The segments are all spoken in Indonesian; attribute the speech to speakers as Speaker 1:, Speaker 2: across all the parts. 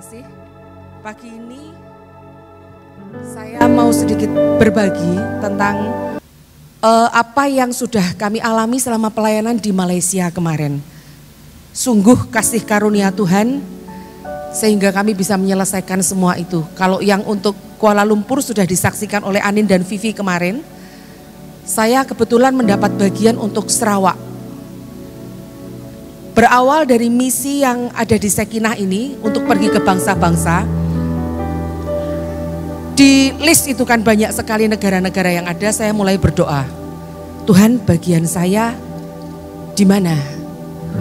Speaker 1: kasih. Pagi ini saya mau sedikit berbagi tentang apa yang sudah kami alami selama pelayanan di Malaysia kemarin. Sungguh kasih karunia Tuhan sehingga kami bisa menyelesaikan semua itu. Kalau yang untuk Kuala Lumpur sudah disaksikan oleh Anin dan Vivi kemarin, saya kebetulan mendapat bagian untuk Sarawak. Berawal dari misi yang ada di Sekinah ini untuk pergi ke bangsa-bangsa. Di list itu kan banyak sekali negara-negara yang ada, saya mulai berdoa. Tuhan, bagian saya di mana?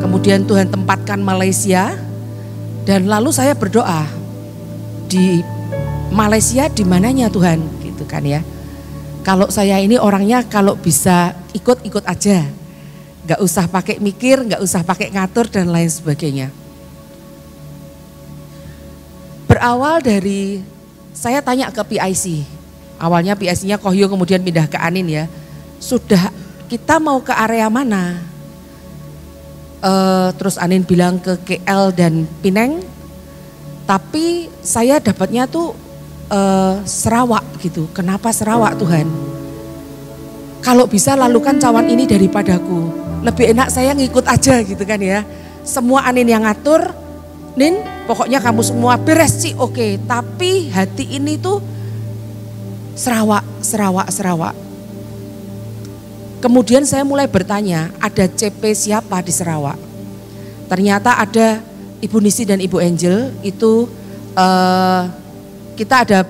Speaker 1: Kemudian Tuhan tempatkan Malaysia dan lalu saya berdoa. Di Malaysia di mananya Tuhan? Gitu kan ya. Kalau saya ini orangnya kalau bisa ikut-ikut aja. Gak usah pakai mikir, gak usah pakai ngatur dan lain sebagainya. Berawal dari saya tanya ke PIC. Awalnya PIC-nya Kohyo kemudian pindah ke Anin ya. Sudah kita mau ke area mana? Terus Anin bilang ke KL dan Penang. Tapi saya dapatnya tuh Sarawak gitu. Kenapa Sarawak Tuhan? Kalau bisa lalukan cawan ini daripadaku. Lebih enak saya ngikut aja gitu kan ya. Semua Anin yang ngatur, Nin pokoknya kamu semua beres sih oke. Tapi hati ini tuh Sarawak. Kemudian saya mulai bertanya, ada CP siapa di Sarawak? Ternyata ada Ibu Nisi dan Ibu Angel, itu kita ada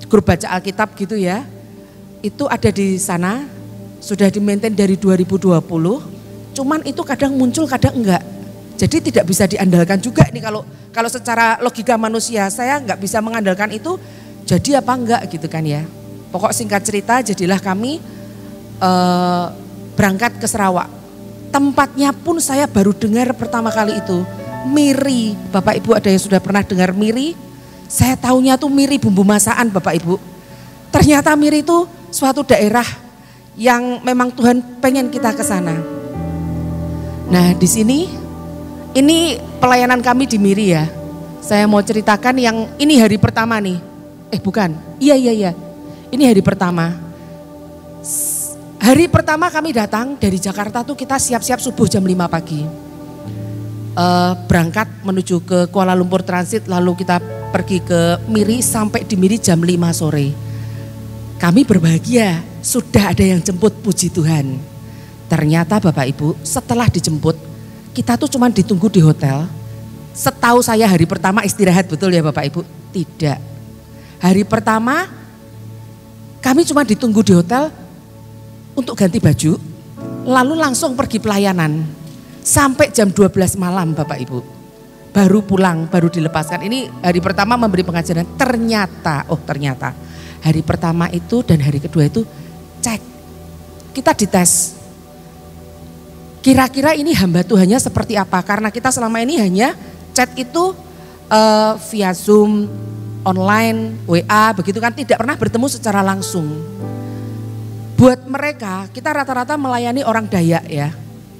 Speaker 1: grup baca Alkitab gitu ya. Itu ada di sana. Sudah di-maintain dari 2020, cuman itu kadang muncul kadang enggak. Jadi tidak bisa diandalkan juga ini kalau secara logika manusia, saya enggak bisa mengandalkan itu jadi apa enggak gitu kan ya. Pokok singkat cerita jadilah kami berangkat ke Sarawak. Tempatnya pun saya baru dengar pertama kali itu, miri. Bapak Ibu ada yang sudah pernah dengar miri? Saya taunya tuh miri bumbu masakan Bapak Ibu. Ternyata miri itu suatu daerah yang memang Tuhan pengen kita ke sana. Nah di sini, ini pelayanan kami di Miri ya. Saya mau ceritakan yang ini hari pertama nih. Bukan, iya. Ini hari pertama. Hari pertama kami datang dari Jakarta tuh kita siap-siap subuh jam 5 pagi. Berangkat menuju ke Kuala Lumpur Transit, lalu kita pergi ke Miri sampai di Miri jam 5 sore. Kami berbahagia, sudah ada yang jemput, puji Tuhan. Ternyata Bapak Ibu setelah dijemput, kita tuh cuma ditunggu di hotel. Setahu saya hari pertama istirahat, betul ya Bapak Ibu? Tidak. Hari pertama kami cuma ditunggu di hotel untuk ganti baju, lalu langsung pergi pelayanan. Sampai jam 12 malam Bapak Ibu. Baru pulang, baru dilepaskan. Ini hari pertama memberi pengajaran, ternyata hari pertama itu dan hari kedua itu cek, kita dites. Kira-kira ini hamba Tuhannya seperti apa? Karena kita selama ini hanya chat itu via Zoom, online, WA, begitu kan, tidak pernah bertemu secara langsung. Buat mereka, kita rata-rata melayani orang Dayak ya.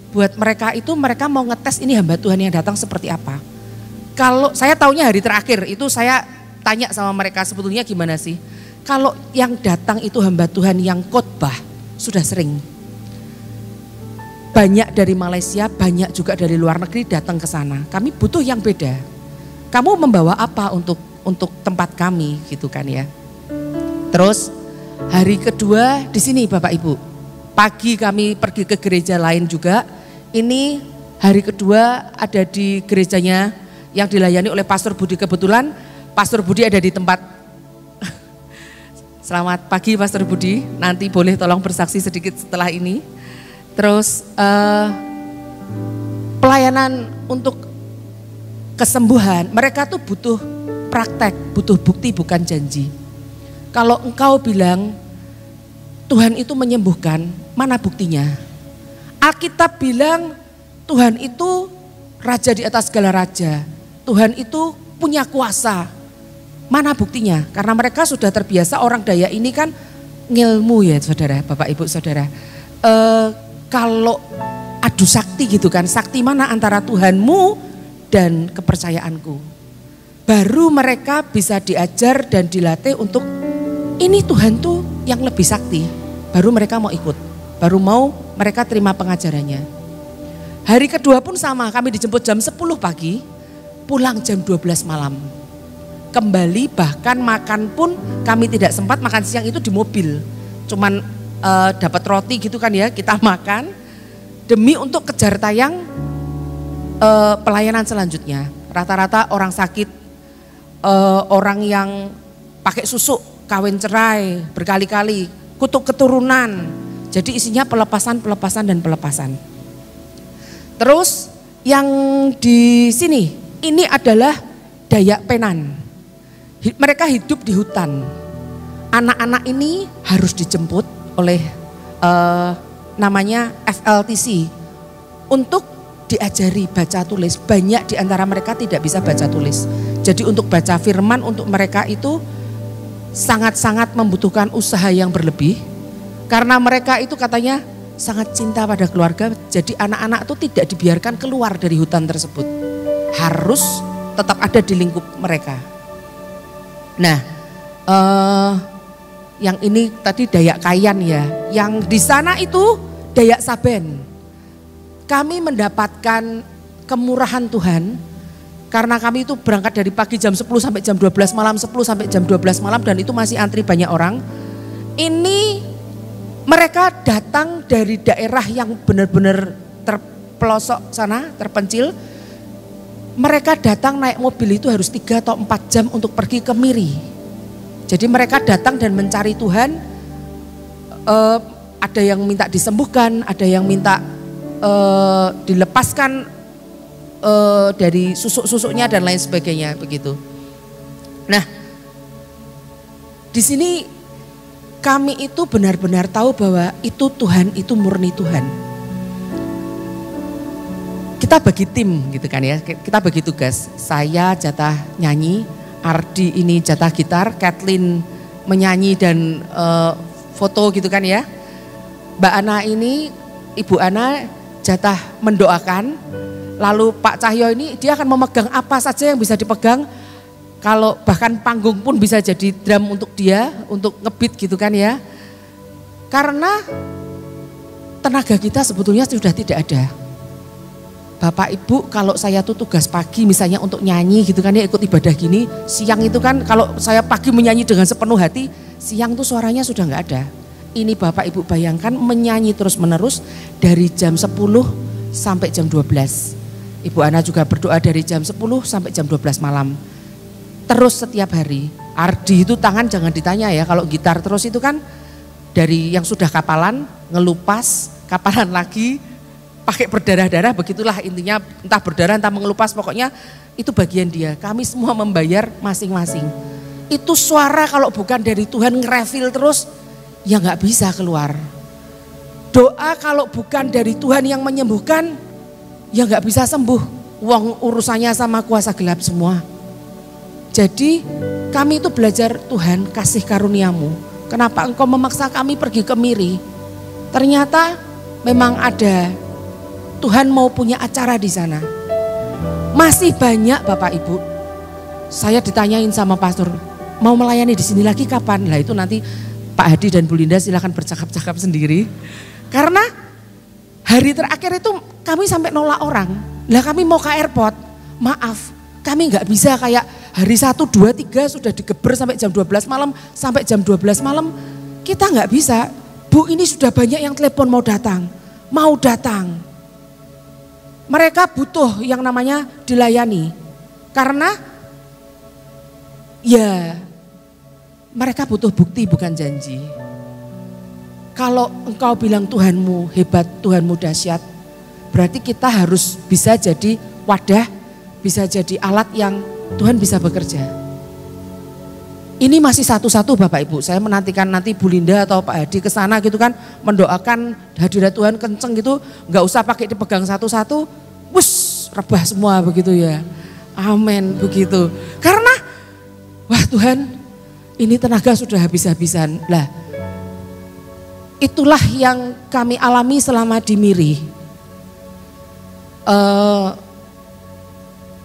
Speaker 1: Buat mereka itu mereka mau ngetes ini hamba Tuhan yang datang seperti apa. Kalau saya taunya hari terakhir itu saya tanya sama mereka sebetulnya gimana sih? Kalau yang datang itu hamba Tuhan yang khotbah sudah sering. Banyak dari Malaysia, banyak juga dari luar negeri datang ke sana. Kami butuh yang beda. Kamu membawa apa untuk tempat kami gitu kan ya. Terus hari kedua di sini Bapak Ibu. Pagi kami pergi ke gereja lain juga. Ini hari kedua ada di gerejanya yang dilayani oleh Pastor Budi. Kebetulan Pastor Budi ada di tempat. Selamat pagi Pastor Budi, nanti boleh tolong bersaksi sedikit setelah ini. Terus pelayanan untuk kesembuhan, mereka tuh butuh praktek, butuh bukti bukan janji. Kalau engkau bilang Tuhan itu menyembuhkan, mana buktinya? Alkitab bilang Tuhan itu raja di atas segala raja, Tuhan itu punya kuasa. Mana buktinya? Karena mereka sudah terbiasa, orang Dayak ini kan ngilmu ya saudara, Bapak Ibu saudara. Kalau adu sakti gitu kan, sakti mana antara Tuhanmu dan kepercayaanku. baru mereka bisa diajar dan dilatih untuk ini Tuhan tuh yang lebih sakti. Baru mereka mau ikut, baru mau mereka terima pengajarannya. Hari kedua pun sama, kami dijemput jam 10 pagi, pulang jam 12 malam. Kembali bahkan makan pun kami tidak sempat, makan siang itu di mobil. Cuman dapat roti gitu kan ya, kita makan demi untuk kejar tayang pelayanan selanjutnya. Rata-rata orang sakit, orang yang pakai susuk, kawin cerai berkali-kali, kutuk keturunan. Jadi isinya pelepasan dan pelepasan. Terus yang di sini, ini adalah Dayak Penan. Mereka hidup di hutan. Anak-anak ini harus dijemput oleh namanya FLTC untuk diajari baca tulis. Banyak di antara mereka tidak bisa baca tulis. Jadi untuk baca firman untuk mereka itu sangat-sangat membutuhkan usaha yang berlebih. Karena mereka itu katanya sangat cinta pada keluarga. Jadi anak-anak itu tidak dibiarkan keluar dari hutan tersebut. Harus tetap ada di lingkup mereka. Nah, yang ini tadi Dayak Kayan ya. Yang di sana itu Dayak Saben. Kami mendapatkan kemurahan Tuhan karena kami itu berangkat dari pagi jam 10 sampai jam 12 malam, 10 sampai jam 12 malam dan itu masih antri banyak orang. Ini mereka datang dari daerah yang benar-benar terpelosok sana, terpencil. Mereka datang naik mobil itu harus 3 atau 4 jam untuk pergi ke Miri. Jadi mereka datang dan mencari Tuhan. Ada yang minta disembuhkan, ada yang minta dilepaskan dari susuk-susuknya dan lain sebagainya begitu. Nah, di sini kami itu benar-benar tahu bahwa itu Tuhan, itu murni Tuhan. Kita bagi tim gitu kan ya, kita bagi tugas. Saya jatah nyanyi, Ardi ini jatah gitar, Kathleen menyanyi dan foto gitu kan ya. Mbak Ana ini, Ibu Ana jatah mendoakan. Lalu Pak Cahyo ini dia akan memegang apa saja yang bisa dipegang. Kalau bahkan panggung pun bisa jadi drum untuk dia, untuk ngebeat gitu kan ya. Karena tenaga kita sebetulnya sudah tidak ada. Bapak Ibu kalau saya tuh tugas pagi misalnya untuk nyanyi gitu kan ya, ikut ibadah gini, siang itu kan kalau saya pagi menyanyi dengan sepenuh hati, siang tuh suaranya sudah nggak ada. Ini Bapak Ibu bayangkan menyanyi terus menerus dari jam 10 sampai jam 12. Ibu Ana juga berdoa dari jam 10 sampai jam 12 malam. Terus setiap hari. Ardi itu tangan jangan ditanya ya, kalau gitar terus itu kan dari yang sudah kapalan, ngelupas, kapalan lagi, pakai berdarah-darah, begitulah intinya, entah berdarah entah mengelupas, pokoknya itu bagian dia. Kami semua membayar masing-masing. Itu suara kalau bukan dari Tuhan nge-refill terus, ya nggak bisa keluar. Doa kalau bukan dari Tuhan yang menyembuhkan, ya nggak bisa sembuh. Wong urusannya sama kuasa gelap semua. Jadi kami itu belajar, Tuhan kasih karuniamu. Kenapa engkau memaksa kami pergi ke Miri? Ternyata memang ada, Tuhan mau punya acara di sana. Masih banyak Bapak Ibu. Saya ditanyain sama pastor, mau melayani di sini lagi kapan? Lah itu nanti Pak Hadi dan Bu Linda silakan bercakap-cakap sendiri. Karena hari terakhir itu kami sampai nolak orang. Lah kami mau ke airport, maaf kami nggak bisa kayak hari 1, 2, 3 sudah digeber sampai jam 12 malam, sampai jam 12 malam kita nggak bisa. Bu ini sudah banyak yang telepon mau datang. Mereka butuh yang namanya dilayani. Karena ya mereka butuh bukti bukan janji. Kalau engkau bilang Tuhanmu hebat, Tuhanmu dahsyat, berarti kita harus bisa jadi wadah, bisa jadi alat yang Tuhan bisa bekerja. Ini masih satu-satu Bapak Ibu, saya menantikan nanti Bu Linda atau Pak Hadi ke sana gitu kan, mendoakan hadirat Tuhan kenceng gitu, nggak usah pakai dipegang satu-satu, wuss, rebah semua begitu ya. Amin begitu. Karena wah Tuhan, ini tenaga sudah habis-habisan. Lah, itulah yang kami alami selama di Miri.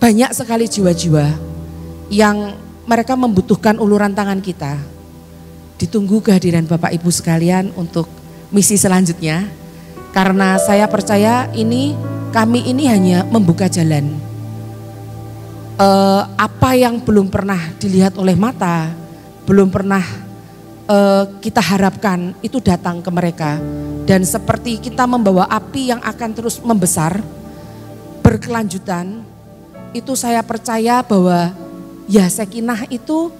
Speaker 1: Banyak sekali jiwa-jiwa yang mereka membutuhkan uluran tangan kita. Ditunggu kehadiran Bapak Ibu sekalian untuk misi selanjutnya. Karena saya percaya kami ini hanya membuka jalan. Apa yang belum pernah dilihat oleh mata, belum pernah kita harapkan itu datang ke mereka. Dan seperti kita membawa api yang akan terus membesar, berkelanjutan, itu saya percaya bahwa ya Sekinah itu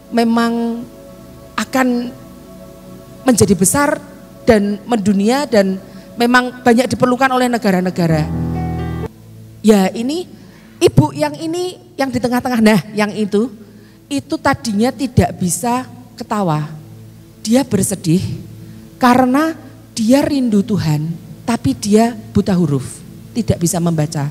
Speaker 1: memang akan menjadi besar dan mendunia dan memang banyak diperlukan oleh negara-negara. Ya ini ibu yang di tengah-tengah, nah yang itu tadinya tidak bisa ketawa. Dia bersedih karena dia rindu Tuhan tapi dia buta huruf, tidak bisa membaca.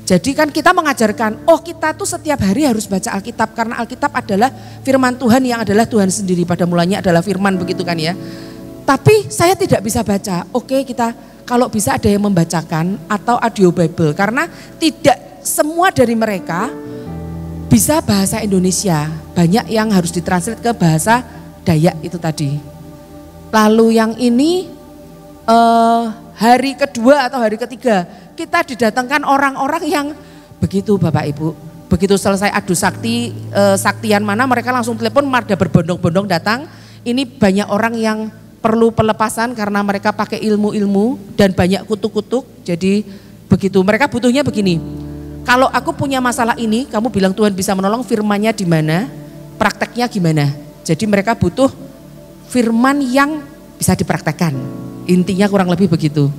Speaker 1: Jadi kan kita mengajarkan, kita tuh setiap hari harus baca Alkitab karena Alkitab adalah firman Tuhan yang adalah Tuhan sendiri, pada mulanya adalah firman, begitu kan ya. Tapi saya tidak bisa baca. Kita kalau bisa ada yang membacakan atau audio Bible, karena tidak semua dari mereka bisa bahasa Indonesia. Banyak yang harus ditranslate ke bahasa Dayak itu tadi. Lalu yang ini hari kedua atau hari ketiga kita didatangkan orang-orang yang begitu Bapak Ibu. Begitu selesai adu sakti, saktian mana mereka langsung telepon, ada berbondong-bondong datang. Ini banyak orang yang perlu pelepasan karena mereka pakai ilmu-ilmu dan banyak kutuk-kutuk. Jadi begitu, mereka butuhnya begini. Kalau aku punya masalah ini, kamu bilang Tuhan bisa menolong, firmannya di mana, prakteknya gimana. Jadi mereka butuh firman yang bisa dipraktekkan. Intinya kurang lebih begitu.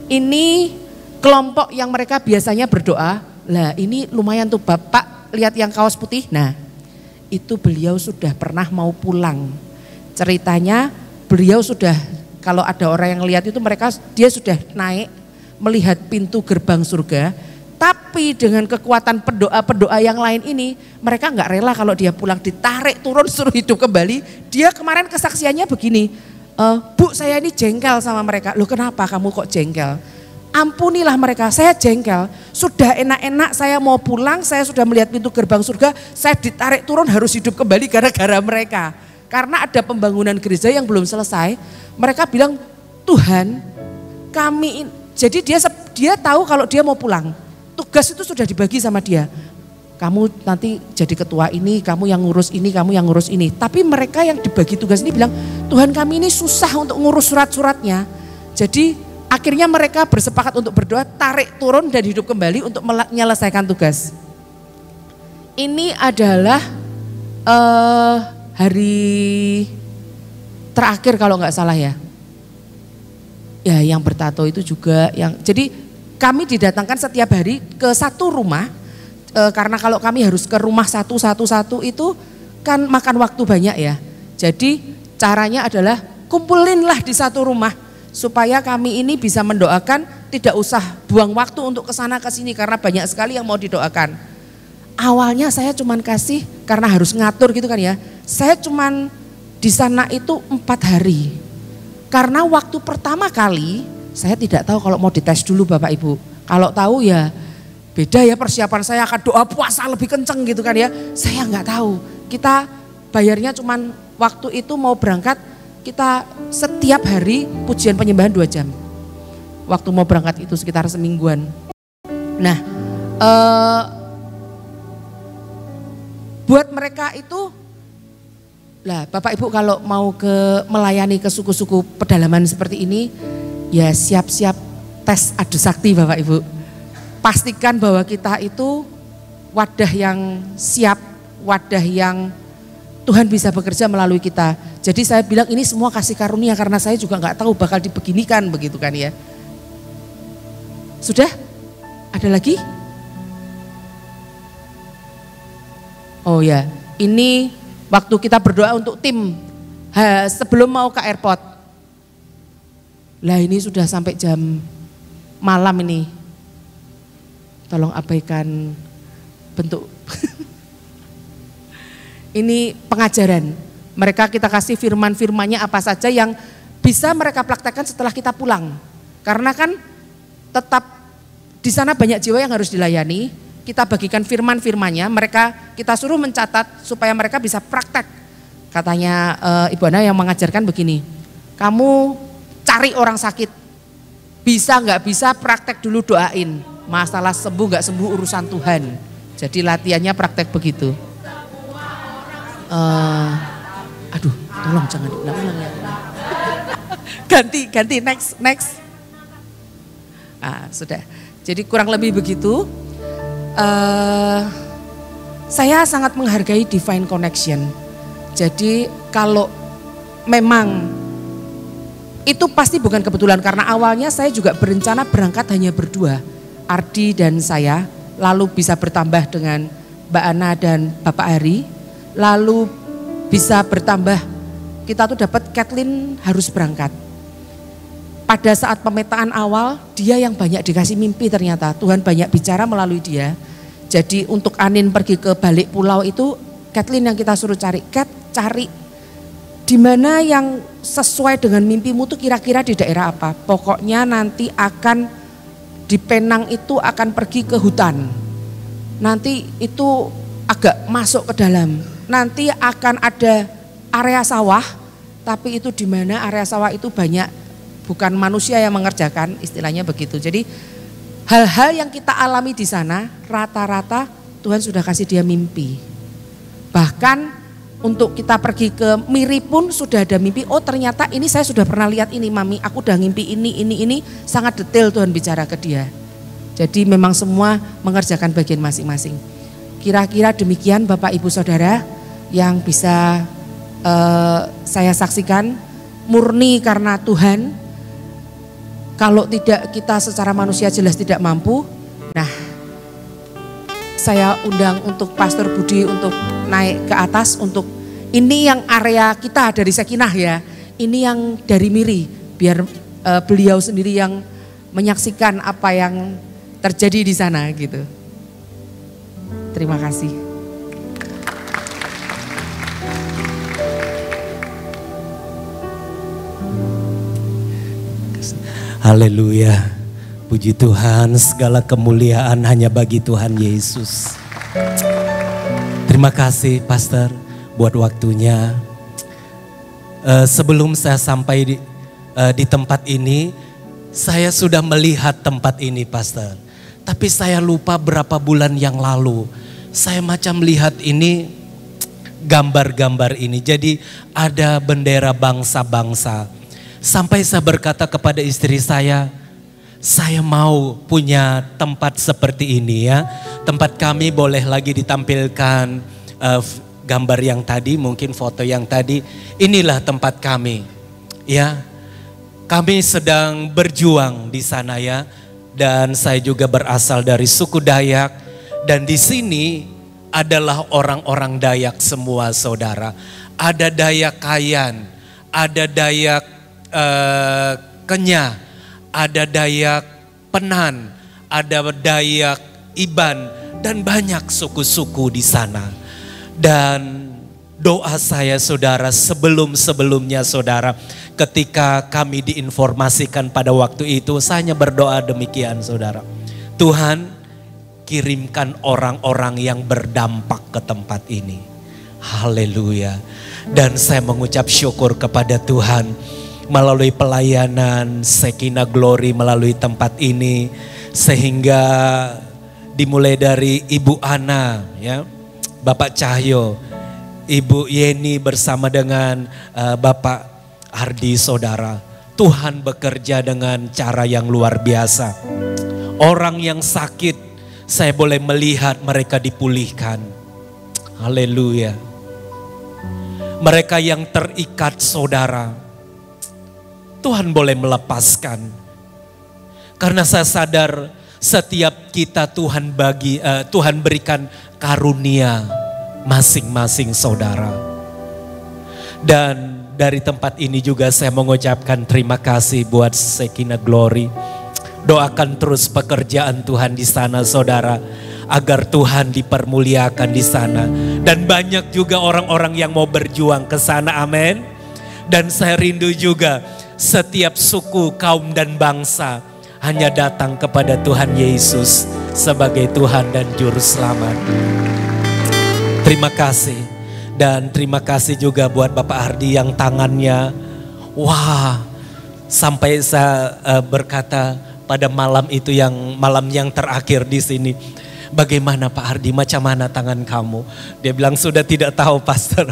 Speaker 1: Ini kelompok yang mereka biasanya berdoa. Lah ini lumayan tuh Bapak, lihat yang kaos putih. Nah itu beliau sudah pernah mau pulang. Ceritanya beliau sudah, kalau ada orang yang lihat itu dia sudah naik melihat pintu gerbang surga. Tapi dengan kekuatan pendoa-pendoa yang lain ini, mereka nggak rela kalau dia pulang, ditarik turun suruh hidup kembali. Dia kemarin kesaksiannya begini, Bu saya ini jengkel sama mereka. Loh kenapa kamu kok jengkel? Ampunilah mereka, saya jengkel. Sudah enak-enak saya mau pulang, saya sudah melihat pintu gerbang surga, saya ditarik turun harus hidup kembali gara-gara mereka. Karena ada pembangunan gereja yang belum selesai, mereka bilang Tuhan kami, jadi dia tahu kalau dia mau pulang. Tugas itu sudah dibagi sama dia. Kamu nanti jadi ketua ini, kamu yang ngurus ini, kamu yang ngurus ini. Tapi mereka yang dibagi tugas ini bilang, Tuhan kami ini susah untuk ngurus surat-suratnya. Jadi akhirnya mereka bersepakat untuk berdoa, tarik turun dan hidup kembali untuk menyelesaikan tugas. Ini adalah hari terakhir kalau nggak salah ya. Ya yang bertato itu juga yang, jadi kami didatangkan setiap hari ke satu rumah, karena kalau kami harus ke rumah satu itu kan makan waktu banyak ya. Jadi caranya adalah kumpulinlah di satu rumah supaya kami ini bisa mendoakan, tidak usah buang waktu untuk kesana kesini karena banyak sekali yang mau didoakan. Awalnya saya cuman kasih karena harus ngatur gitu kan ya. Saya cuman di sana itu 4 hari. Karena waktu pertama kali saya tidak tahu kalau mau dites dulu Bapak Ibu. Kalau tahu ya beda ya, persiapan saya akan doa puasa lebih kenceng gitu kan ya. Saya nggak tahu. Kita bayarnya cuman waktu itu mau berangkat, kita setiap hari pujian penyembahan 2 jam. Waktu mau berangkat itu sekitar semingguan. Nah buat mereka itu, lah Bapak Ibu kalau mau melayani ke suku-suku pedalaman seperti ini, ya siap-siap tes adu sakti Bapak Ibu. Pastikan bahwa kita itu wadah yang siap, wadah yang Tuhan bisa bekerja melalui kita. Jadi saya bilang ini semua kasih karunia karena saya juga nggak tahu bakal dibeginikan begitu kan ya. Sudah? Ada lagi? Oh ya, ini waktu kita berdoa untuk tim sebelum mau ke airport. Lah ini sudah sampai jam malam ini. Tolong abaikan bentuk. Ini pengajaran. Mereka kita kasih firman-firmannya apa saja yang bisa mereka praktekkan setelah kita pulang. Karena kan tetap di sana banyak jiwa yang harus dilayani. kita bagikan firman-firmannya, mereka kita suruh mencatat supaya mereka bisa praktek. Katanya Ibu Ana yang mengajarkan begini, kamu cari orang sakit, bisa nggak bisa praktek dulu doain, masalah sembuh nggak sembuh urusan Tuhan. Jadi latihannya praktek begitu. Aduh, tolong jangan diulang ya. Ganti, next. Sudah. Jadi kurang lebih begitu. Saya sangat menghargai divine connection. Jadi kalau memang itu pasti bukan kebetulan, karena awalnya saya juga berencana berangkat hanya berdua, Ardi dan saya, lalu bisa bertambah dengan Mbak Ana dan Bapak Hari, lalu bisa bertambah, kita tuh dapat Kathleen harus berangkat. Pada saat pemetaan awal, dia yang banyak dikasih mimpi ternyata, Tuhan banyak bicara melalui dia. Jadi untuk Anin pergi ke balik pulau itu, Kathleen yang kita suruh cari, cari di mana yang sesuai dengan mimpimu tuh kira-kira di daerah apa. Pokoknya nanti akan di Penang itu akan pergi ke hutan. Nanti itu agak masuk ke dalam. Nanti akan ada area sawah, tapi itu di mana area sawah itu banyak bukan manusia yang mengerjakan, istilahnya begitu. Jadi hal-hal yang kita alami di sana rata-rata Tuhan sudah kasih dia mimpi. Bahkan untuk kita pergi ke Miri pun sudah ada mimpi. Oh ternyata ini saya sudah pernah lihat ini Mami, aku udah ngimpi ini. Sangat detail Tuhan bicara ke dia. Jadi memang semua mengerjakan bagian masing-masing. Kira-kira demikian Bapak Ibu Saudara yang bisa saya saksikan, murni karena Tuhan. Kalau tidak kita secara manusia jelas tidak mampu. Nah, saya undang untuk Pastor Budi untuk naik ke atas, untuk ini yang area kita dari Sekinah ya, ini yang dari Miri, biar beliau sendiri yang menyaksikan apa yang terjadi di sana gitu. Terima kasih.
Speaker 2: Haleluya. Puji Tuhan, segala kemuliaan hanya bagi Tuhan Yesus. Terima kasih Pastor buat waktunya. Sebelum saya sampai di tempat ini, saya sudah melihat tempat ini Pastor. Tapi saya lupa berapa bulan yang lalu, saya macam lihat ini, gambar-gambar ini. Jadi ada bendera bangsa-bangsa. Sampai saya berkata kepada istri saya mau punya tempat seperti ini ya. Tempat kami boleh lagi ditampilkan gambar yang tadi, mungkin foto yang tadi. Inilah tempat kami ya. Kami sedang berjuang di sana ya. Dan saya juga berasal dari suku Dayak. Dan di sini adalah orang-orang Dayak semua saudara. Ada Dayak Kayan, ada Dayak Kenya, ada Dayak Penan, ada Dayak Iban, dan banyak suku-suku di sana. Dan doa saya saudara, sebelum-sebelumnya saudara, ketika kami diinformasikan pada waktu itu, saya hanya berdoa demikian saudara. Tuhan, kirimkan orang-orang yang berdampak ke tempat ini. Haleluya. Dan saya mengucap syukur kepada Tuhan, melalui pelayanan Sekinah Glory melalui tempat ini, sehingga dimulai dari Ibu Ana ya, Bapak Cahyo, Ibu Yeni bersama dengan Bapak Ardi saudara. Tuhan bekerja dengan cara yang luar biasa. Orang yang sakit saya boleh melihat mereka dipulihkan. Haleluya. Mereka yang terikat saudara, Tuhan boleh melepaskan. Karena saya sadar setiap kita Tuhan berikan karunia masing-masing saudara. Dan dari tempat ini juga saya mengucapkan terima kasih buat Sekinah Glory. Doakan terus pekerjaan Tuhan di sana saudara, agar Tuhan dipermuliakan di sana. Dan banyak juga orang-orang yang mau berjuang ke sana, amin. Dan saya rindu juga setiap suku, kaum dan bangsa hanya datang kepada Tuhan Yesus sebagai Tuhan dan Juru Selamat. Terima kasih. Dan terima kasih juga buat Bapak Ardi yang tangannya, wah, sampai saya berkata pada malam itu, malam yang terakhir di sini, bagaimana Pak Ardi, macam mana tangan kamu? Dia bilang sudah tidak tahu pastor.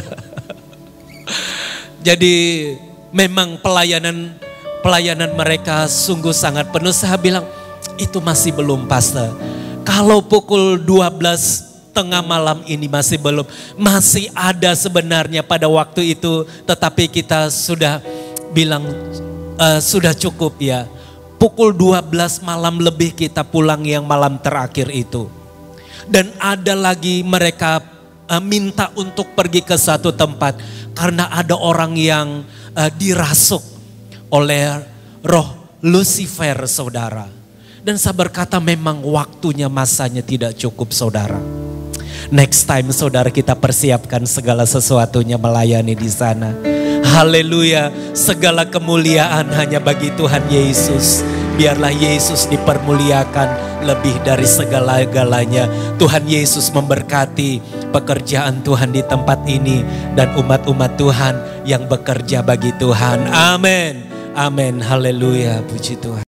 Speaker 2: Jadi memang pelayanan mereka sungguh sangat penuh. Saya bilang itu masih belum pastor. Kalau pukul 12 tengah malam ini masih belum. Masih ada sebenarnya pada waktu itu. Tetapi kita sudah bilang sudah cukup ya. Pukul 12 malam lebih kita pulang yang malam terakhir itu. Dan ada lagi mereka minta untuk pergi ke satu tempat. Karena ada orang yang dirasuk oleh roh Lucifer, saudara. Dan saya berkata memang waktunya, masanya tidak cukup, saudara. Next time saudara, kita persiapkan segala sesuatunya melayani di sana. Haleluya, segala kemuliaan hanya bagi Tuhan Yesus. Biarlah Yesus dipermuliakan lebih dari segala-galanya. Tuhan Yesus memberkati pekerjaan Tuhan di tempat ini dan umat-umat Tuhan yang bekerja bagi Tuhan. Amin. Amin. Haleluya. Puji Tuhan.